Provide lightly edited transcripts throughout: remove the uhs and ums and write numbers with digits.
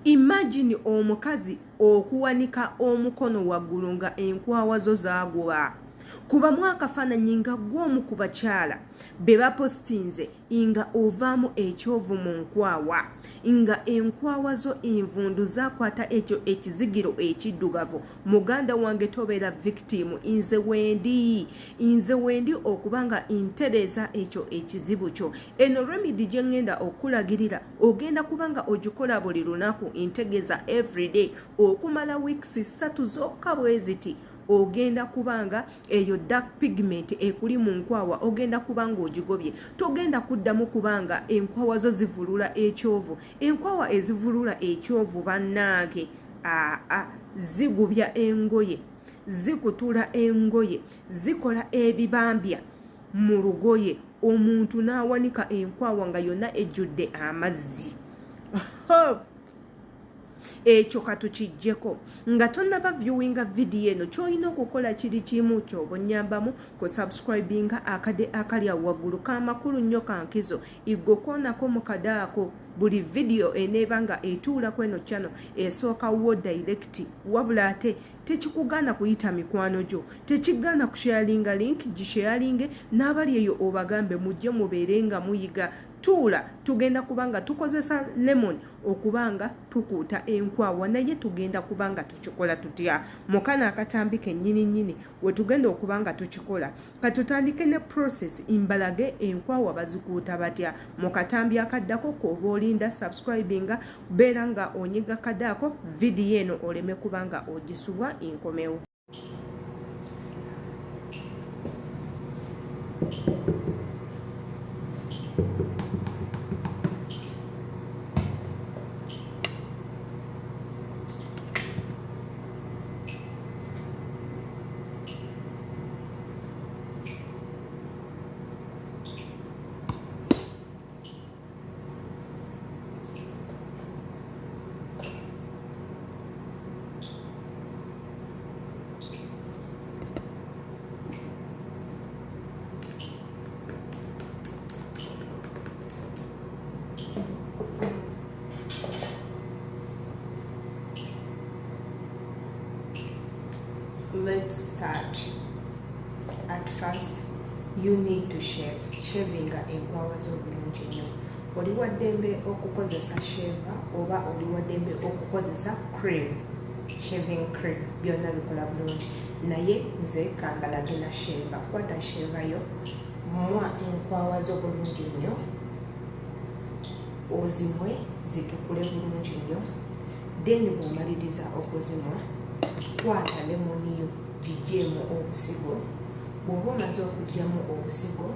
Imagine omukazi okuwanika omukono waggulu nga enkwawa zo zaaguba. Kuba mwakafaananyi nga gw'omu ku bakyala be bapostinze nga ovaamu ekyovu mu nkwawa, nga enkwawa zo envundu zakwata ekyo ekizigiro ekiddugavu. Muganda wange tobeera victim, nze wendi okubanga ntereeza ekyo ekizibu kyo. Eno remedy gye ngenda okulagirira ogenda kubanga ogikola buli lunaku, ntegeeza everyday okumala weeks 3 zokka bwe ziti. Ogenda kubanga eyo dark pigment ekuli mu nkwawa ogenda kubanga ogigobye. Togenda kuddamu kubanga enkwawa zo zivulula ekyovu. Enkwawa ezivulula ekyovu bannange zigubya engoye, zikutula engoye, zikola ebibambya mu lugoye, omuntu n'awanika enkwawa nga yonna ejjudde amazzi. Ekyo katukijjeko nga tonnaba viewinga video eno, kyolina okukola kiri kimu ky'obonyambamu ku subscribinga akade akali awaggulu k'amakulu nnyo kankizo iggokoonako mu kadaako. Buli video eneeba nga etuula ku eno channel esookawo direct, wabula ate tekikugaana kuyita mikwano gyo, tekigaana kusharinga link gisharinge n'abali eyo obagambe mujje mubeere nga muyiga. Tuula tugenda kubanga tukozesa lemon okubanga tukuuta enkwawa, naye tugenda kubanga tukikola tutya mukana akatambike nnyini we tugenda okubanga tukikola. Katutandike ne process imbalage enkwawa bazikuuta batya mu katambi akaddako k'oba olinda subscribinga beera nga onyiga kadaako video eno oleme kubanga ogisubwa inkomewo. Let's start. At first, you need to shave. Shaving enkwawa zo bulungi nnyo. Oli wa ddembe okukozesa shaver oba oli wa ddembe okukozesa cream. Shaving cream byonna bikola bulungi. Naye nze kambalage na shaver. Kwata shaver yo, mwa enkwawa zo bulungi nnyo. Ozimwe zitukule bulungi nnyo. Then bw'omaliriza okuzimwa, kwata lemoni yo gigyemu obusigo. Bw'oba omaze okuggyamu obusigo,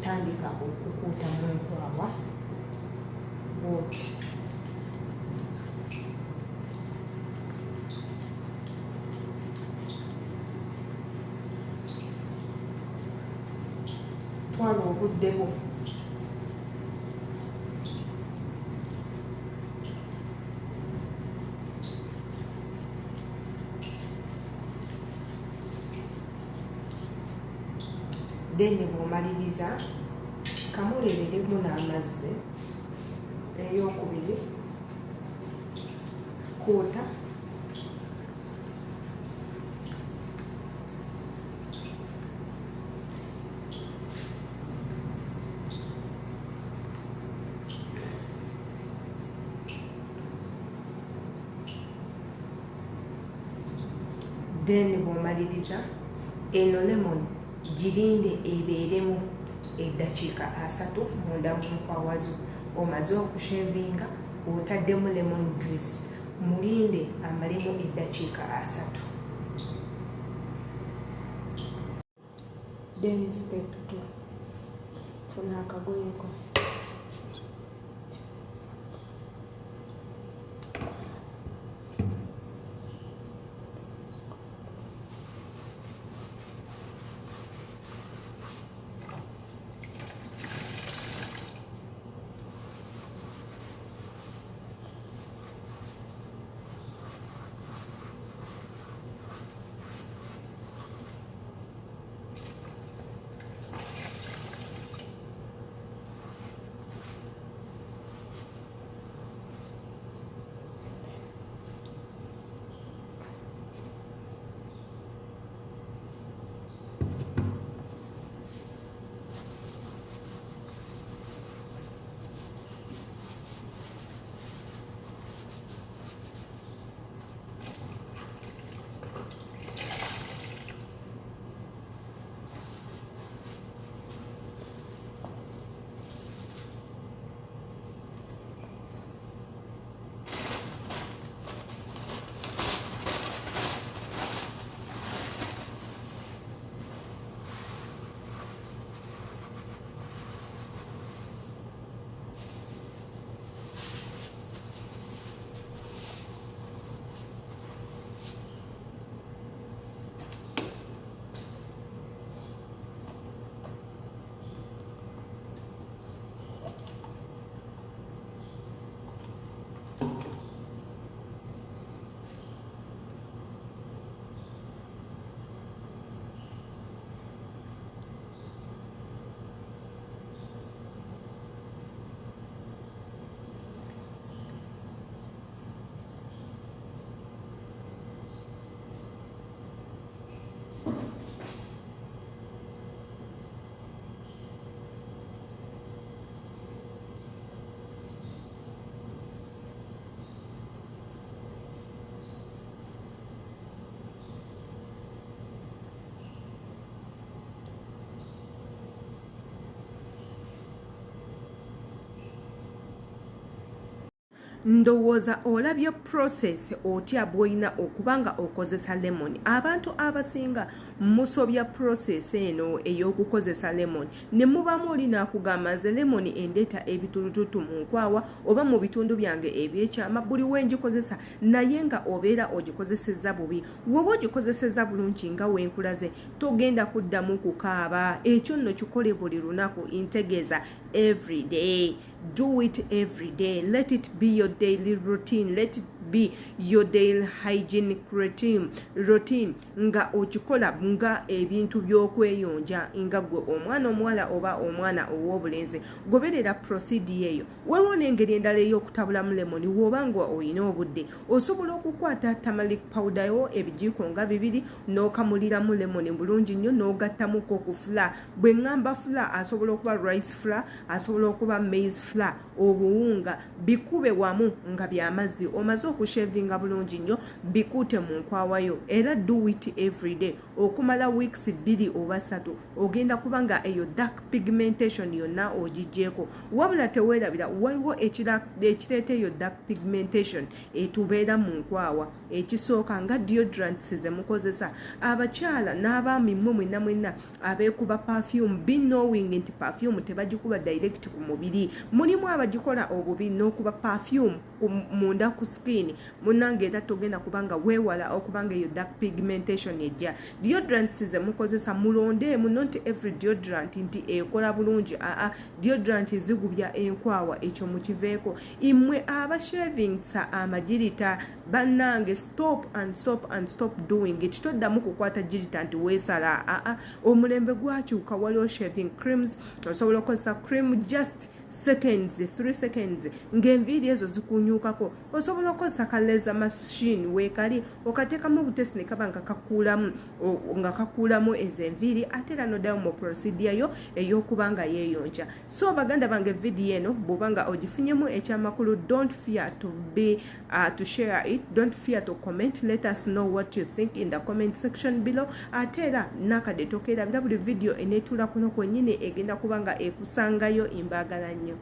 tandika okukuuta mu nkwawa bw'oti. Twala obudde bwo then bw'omaliriza kamuleberemu n'amazzi. Ey'okubiri kuuta, then bw'omaliriza eno lemon girinde ebeeremu eddakiika 3 munda mu nkwawa zo. Omaze okushevinga otaddemu lemon juice, mulinde amalemu eddakiika 3. Then step 2, funa akagoyeko. ndowooza olabye process otya bw'olina okubanga okozesa lemon. Abantu abasinga musobya process eno ey'okukozesa lemon ne mubamu oli n'akugamba nze lemon endeeta ebitulututu mu nkwawa oba mu bitundu byange ebyekyama buli wengikozesa naye nga obeera ogikozesezza bubi. Woba ogikozesezza bulungi nga wenkulaze togenda kuddamu kukaaba. Ekyo nno kikole buli lunaku. Integeeza every day. Do it every day. Let it be your daily routine. Let it be your daily hygienic routine. Nga okikola nga ebintu by'okweyonja nga gwe omwana omuwala oba omwana ow'obulenzi goberera procedure eyo. Waliwo n'engeri endala ey'okutabulamu lemoni woba nga olina obudde. Osobola okukwata turmeric powder yo ebijiiko nga 2 n'okamuliramu lemoni bulungi nnyo n'ogattamuko ku flour. Bwe ngamba flour asobola okuba rice flour, asobola okuba maize flour, obuwunga bikube wamu nga by'amazzi omaze okushevinga bulungi nnyo bikuute mu nkwawayo. Era do it every day okumala weeks 2 oba 3 ogenda kubanga eyo dark pigmentation yonna ogigyeko. Wabula teweerabira waliwo ekireeta eyo dark pigmentation etubeera mu nkwawa. Ekisooka nga deodorants ze mukozesa abakyala n'abaami mwenna abeekuba perfume be knowing nti perfume tebagikuba direct ku mubiri. Mulimu abagikola obubi n'okuba perfume munda ku skin. Munange era togenda kubanga weewala okubanga eyo dark pigmentation ejja. Deodorants ze mukozesa mulonde muno nti every deodorant nti ekola bulungi. Deodorant zigubya enkwawa. Ekyo mukiveeko. Imwe abashavings amagirita bannange stop doing it. Toddamu kukwata girita nti weesala. Omulembe gwakyuka waliwo shaving creams. Osobola okukozesa cream just 3 seconds ng'enviiri ezo zikunyuukako. Osobola okukozesa ka laser machine weekali okateekamu obutesi ne kaba nga kakuulamu ezo enviiri ate era noddayo mu procedure yo ey'okubanga yeeyonja. So baganda bange vidiyo eno bw'obanga ogifunyemu ekyamakulu don't fear to share it. Don't fear to comment. Let us know what you think in the comment section below. Ate era nakadde tokeerabira buli vidiyo eneetuula kuno kwennyini egenda kubanga ekusangayo imbaagala nnyo.